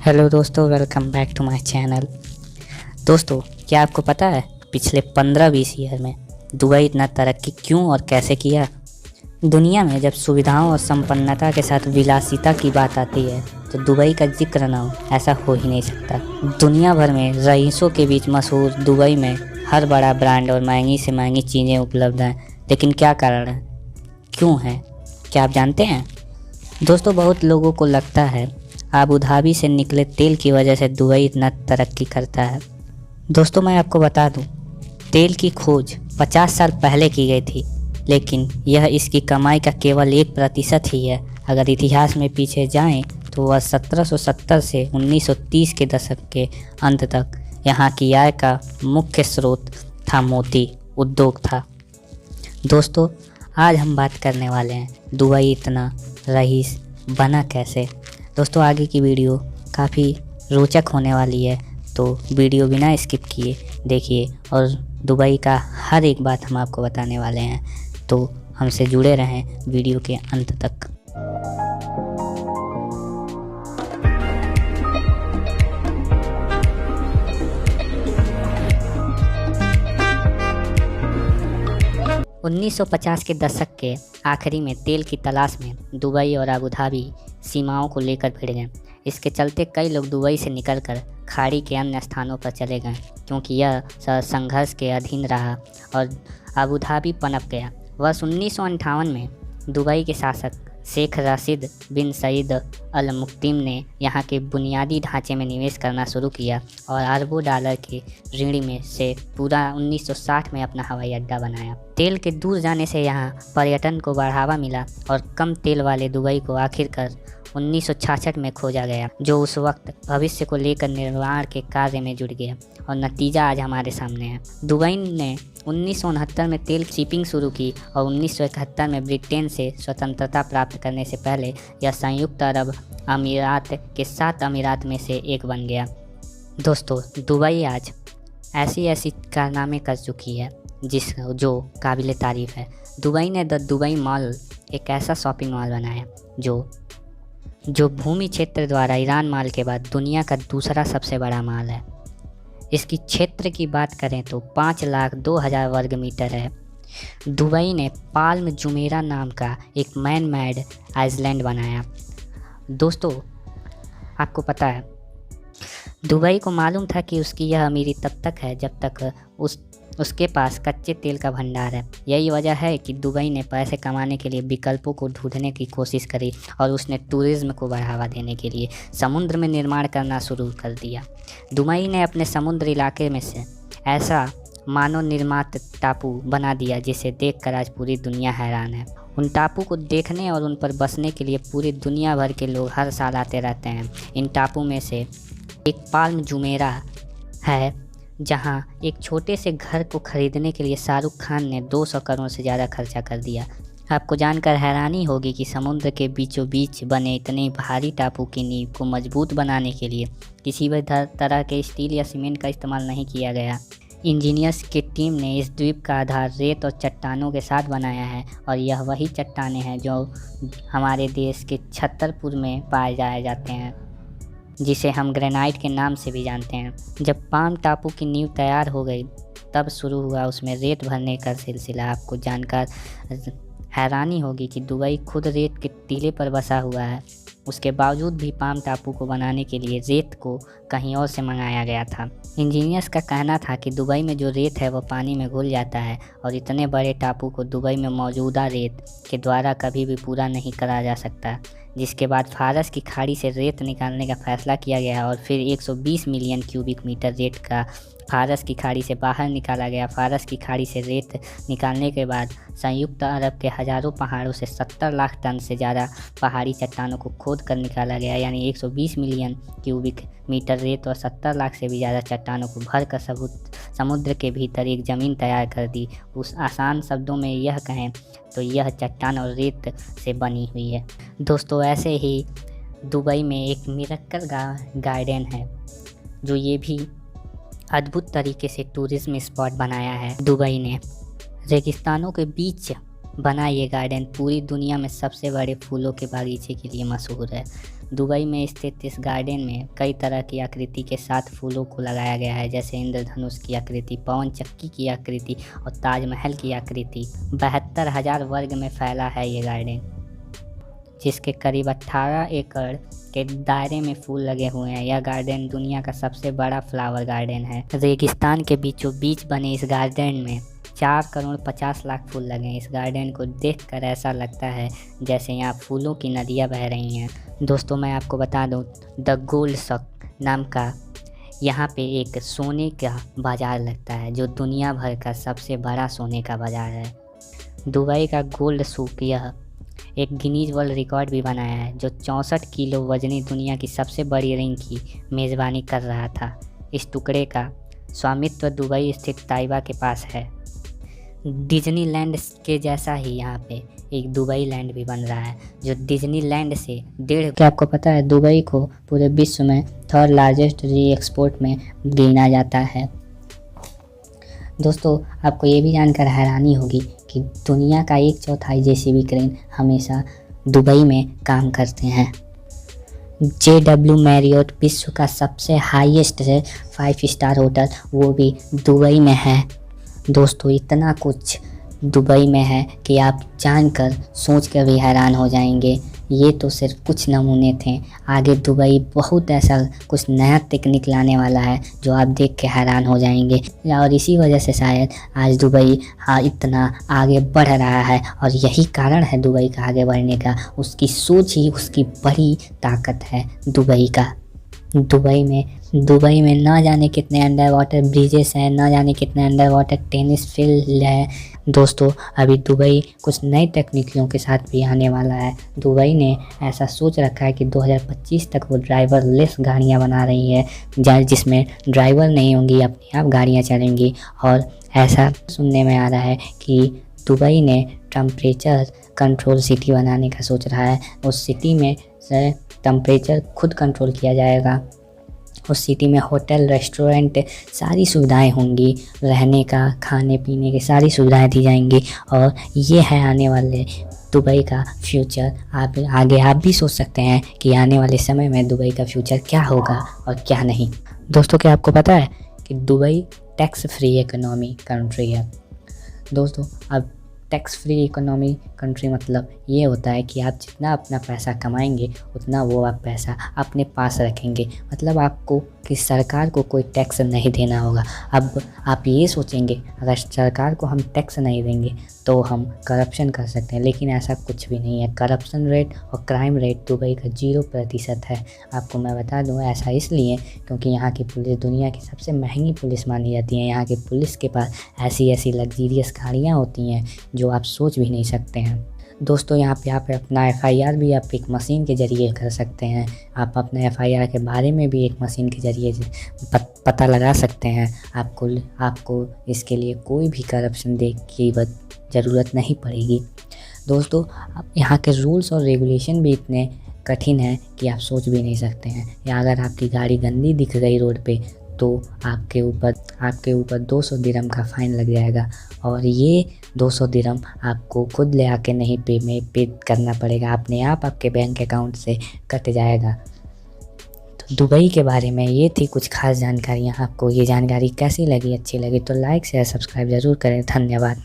Hello दोस्तों, welcome back to my channel. दोस्तों, क्या आपको पता है पिछले 15-20 ईयर में दुबई इतना तरक्की क्यों और कैसे किया? दुनिया में जब सुविधाओं और संपन्नता के साथ विलासिता की बात आती है तो दुबई का जिक्र ना हो ऐसा हो ही नहीं सकता। दुनिया भर में रईसों के बीच मशहूर दुबई में हर बड़ा ब्रांड और महंगी से महंगी चीज़ें उपलब्ध हैं। लेकिन क्या कारण है, क्यों है, क्या आप जानते हैं? दोस्तों, बहुत लोगों को लगता है अबू धाबी से निकले तेल की वजह से दुबई इतना तरक्की करता है। दोस्तों, मैं आपको बता दूं, तेल की खोज 50 साल पहले की गई थी, लेकिन यह इसकी कमाई का केवल 1% ही है। अगर इतिहास में पीछे जाएं तो वह 1770 से 1930 के दशक के अंत तक यहाँ की आय का मुख्य स्रोत था, मोती उद्योग था। दोस्तों, आज हम बात करने वाले हैं दुबई इतना रईस बना कैसे। दोस्तों, आगे की वीडियो काफ़ी रोचक होने वाली है, तो वीडियो बिना स्किप किए देखिए और दुबई का हर एक बात हम आपको बताने वाले हैं, तो हमसे जुड़े रहें वीडियो के अंत तक। उन्नीस सौ 50 के दशक के आखिरी में तेल की तलाश में दुबई और अबू धाबी सीमाओं को लेकर भिड़ गए। इसके चलते कई लोग दुबई से निकलकर खाड़ी के अन्य स्थानों पर चले गए, क्योंकि यह संघर्ष के अधीन रहा और अबू धाबी पनप गया। वर्ष 1958 में दुबई के शासक शेख राशिद बिन सईद अल मुक्तिम ने यहाँ के बुनियादी ढांचे में निवेश करना शुरू किया और अरबों डॉलर के ऋण में से पूरा 1960 में अपना हवाई अड्डा बनाया। तेल के दूर जाने से यहाँ पर्यटन को बढ़ावा मिला और कम तेल वाले दुबई को आखिरकार 1966 में खोजा गया, जो उस वक्त भविष्य को लेकर निर्माण के कार्य में जुट गया और नतीजा आज हमारे सामने है। दुबई ने 1969 में तेल शिपिंग शुरू की और 1971 में ब्रिटेन से स्वतंत्रता प्राप्त करने से पहले यह संयुक्त अरब अमीरात के 7 अमीरात में से एक बन गया। दोस्तों, दुबई आज ऐसी कारनामे कर चुकी है जो काबिल तारीफ़ है। दुबई ने द दुबई मॉल एक ऐसा शॉपिंग मॉल बनाया जो भूमि क्षेत्र द्वारा ईरान मॉल के बाद दुनिया का दूसरा सबसे बड़ा मॉल है। इसकी क्षेत्र की बात करें तो 5,02,000 वर्ग मीटर है। दुबई ने पाल्म जुमेरा नाम का एक मैन मेड आइलैंड बनाया। दोस्तों, आपको पता है दुबई को मालूम था कि उसकी यह अमीरी तब तक है जब तक उसके पास कच्चे तेल का भंडार है। यही वजह है कि दुबई ने पैसे कमाने के लिए विकल्पों को ढूंढने की कोशिश करी और उसने टूरिज्म को बढ़ावा देने के लिए समुद्र में निर्माण करना शुरू कर दिया। दुबई ने अपने समुद्र इलाके में से ऐसा मानव निर्मित टापू बना दिया जिसे देखकर आज पूरी दुनिया हैरान है। उन टापू को देखने और उन पर बसने के लिए पूरी दुनिया भर के लोग हर साल आते रहते हैं। इन टापू में से एक पाल्म जुमेरा है, जहां एक छोटे से घर को खरीदने के लिए शाहरुख खान ने 200 करोड़ से ज़्यादा खर्चा कर दिया। आपको जानकर हैरानी होगी कि समुद्र के बीचों बीच बने इतने भारी टापू की नींव को मजबूत बनाने के लिए किसी भी तरह के स्टील या सीमेंट का इस्तेमाल नहीं किया गया। इंजीनियर्स की टीम ने इस द्वीप का आधार रेत और चट्टानों के साथ बनाया है और यह वही चट्टानें हैं जो हमारे देश के छतरपुर में पाए जाते हैं, जिसे हम ग्रेनाइट के नाम से भी जानते हैं। जब पाम टापू की नींव तैयार हो गई तब शुरू हुआ उसमें रेत भरने का सिलसिला। आपको जानकर हैरानी होगी कि दुबई खुद रेत के टीले पर बसा हुआ है, उसके बावजूद भी पाम टापू को बनाने के लिए रेत को कहीं और से मंगाया गया था। इंजीनियर्स का कहना था कि दुबई में जो रेत है वो पानी में घुल जाता है और इतने बड़े टापू को दुबई में मौजूदा रेत के द्वारा कभी भी पूरा नहीं करा जा सकता। जिसके बाद फारस की खाड़ी से रेत निकालने का फैसला किया गया और फिर 120 मिलियन क्यूबिक मीटर रेत का फारस की खाड़ी से बाहर निकाला गया। फारस की खाड़ी से रेत निकालने के बाद संयुक्त अरब के हज़ारों पहाड़ों से 70 लाख टन से ज़्यादा पहाड़ी चट्टानों को खोद कर निकाला गया, यानी 120 मिलियन क्यूबिक मीटर रेत और 70 लाख से भी ज़्यादा चट्टानों को भर कर समुद्र के भीतर एक ज़मीन तैयार कर दी। उस आसान शब्दों में यह कहें तो यह चट्टान और रेत से बनी हुई है। दोस्तों, ऐसे ही दुबई में एक मिरेकल गार्डन है जो ये भी अद्भुत तरीके से टूरिज्म स्पॉट बनाया है। दुबई ने रेगिस्तानों के बीच बना ये गार्डन पूरी दुनिया में सबसे बड़े फूलों के बागीचे के लिए मशहूर है। दुबई में स्थित इस गार्डन में कई तरह की आकृति के साथ फूलों को लगाया गया है, जैसे इंद्रधनुष की आकृति, पवन चक्की की आकृति और ताजमहल की आकृति। 72,000 वर्ग में फैला है ये गार्डन, जिसके करीब 18 एकड़ के दायरे में फूल लगे हुए हैं। यह गार्डन दुनिया का सबसे बड़ा फ्लावर गार्डन है। रेगिस्तान के बीचों बीच बने इस गार्डन में 4,50,00,000 फूल लगे हैं। इस गार्डन को देखकर ऐसा लगता है जैसे यहाँ फूलों की नदियाँ बह रही हैं। दोस्तों, मैं आपको बता दूँ, द गोल्ड सक नाम का यहाँ पे एक सोने का बाज़ार लगता है, जो दुनिया भर का सबसे बड़ा सोने का बाज़ार है। दुबई का गोल्ड सूक यह एक गिनीज वर्ल्ड रिकॉर्ड भी बनाया है, जो 64 किलो वजनी दुनिया की सबसे बड़ी रिंग की मेज़बानी कर रहा था। इस टुकड़े का स्वामित्व दुबई स्थित ताइबा के पास है। डिज्नीलैंड के जैसा ही यहाँ पे एक दुबई लैंड भी बन रहा है, जो डिज्नीलैंड से क्या आपको पता है दुबई को पूरे विश्व में 3rd लार्जेस्ट री एक्सपोर्ट में गिना जाता है। दोस्तों, आपको ये भी जानकर हैरानी होगी कि दुनिया का 1/4 जेसीबी क्रेन हमेशा दुबई में काम करते हैं। JW मैरियट विश्व का सबसे हाईएस्ट है 5 स्टार होटल, वो भी दुबई में है। दोस्तों, इतना कुछ दुबई में है कि आप जानकर सोच कर भी हैरान हो जाएंगे। ये तो सिर्फ कुछ नमूने थे, आगे दुबई बहुत ऐसा कुछ नया टेक्निक लाने वाला है जो आप देख के हैरान हो जाएंगे। और इसी वजह से शायद आज दुबई इतना आगे बढ़ रहा है, और यही कारण है दुबई का आगे बढ़ने का। उसकी सोच ही उसकी बड़ी ताकत है दुबई का। दुबई में ना जाने कितने अंडर वाटर ब्रिजेस हैं, ना जाने कितने अंडर वाटर टेनिस फील्ड है। दोस्तों, अभी दुबई कुछ नई तकनीकों के साथ भी आने वाला है। दुबई ने ऐसा सोच रखा है कि 2025 तक वो ड्राइवरलेस गाड़ियां बना रही है, जिसमें ड्राइवर नहीं होंगी, अपने आप गाड़ियां चलेंगी। और ऐसा सुनने में आ रहा है कि दुबई ने टेम्परेचर कंट्रोल सिटी बनाने का सोच रहा है। उस सिटी में से टेम्परेचर खुद कंट्रोल किया जाएगा। उस सिटी में होटल, रेस्टोरेंट, सारी सुविधाएं होंगी, रहने का, खाने पीने की सारी सुविधाएं दी जाएंगी। और ये है आने वाले दुबई का फ्यूचर। आप भी सोच सकते हैं कि आने वाले समय में दुबई का फ्यूचर क्या होगा और क्या नहीं। दोस्तों, क्या आपको पता है कि Dubai tax free economy country है। दोस्तों, अब टैक्स फ्री इकोनॉमी कंट्री मतलब ये होता है कि आप जितना अपना पैसा कमाएंगे उतना वो आप पैसा अपने पास रखेंगे। मतलब आपको कि सरकार को कोई टैक्स नहीं देना होगा। अब आप ये सोचेंगे अगर सरकार को हम टैक्स नहीं देंगे तो हम करप्शन कर सकते हैं, लेकिन ऐसा कुछ भी नहीं है। करप्शन रेट और क्राइम रेट दुबई का 0% है। आपको मैं बता दूं, ऐसा इसलिए क्योंकि यहाँ की पुलिस दुनिया की सबसे महंगी पुलिस मानी जाती है। यहाँ की पुलिस के पास ऐसी लग्जीरियस गाड़ियाँ होती हैं जो आप सोच भी नहीं सकते हैं। दोस्तों, यहाँ पे आप अपना FIR भी आप एक मशीन के ज़रिए कर सकते हैं। आप अपने FIR के बारे में भी एक मशीन के ज़रिए पता लगा सकते हैं। आपको इसके लिए कोई भी करप्शन देख की ज़रूरत नहीं पड़ेगी। दोस्तों, यहाँ के रूल्स और रेगुलेशन भी इतने कठिन हैं कि आप सोच भी नहीं सकते हैं। या अगर आपकी गाड़ी गंदी दिख गई रोड पे तो आपके ऊपर 200 दिरहम का फ़ाइन लग जाएगा, और ये 200 दिरहम आपको खुद ले आके नहीं पे करना पड़ेगा, अपने आप आपके बैंक अकाउंट से कट जाएगा। तो दुबई के बारे में ये थी कुछ खास जानकारियाँ। आपको ये जानकारी कैसी लगी, अच्छी लगी तो लाइक शेयर सब्सक्राइब ज़रूर करें। धन्यवाद।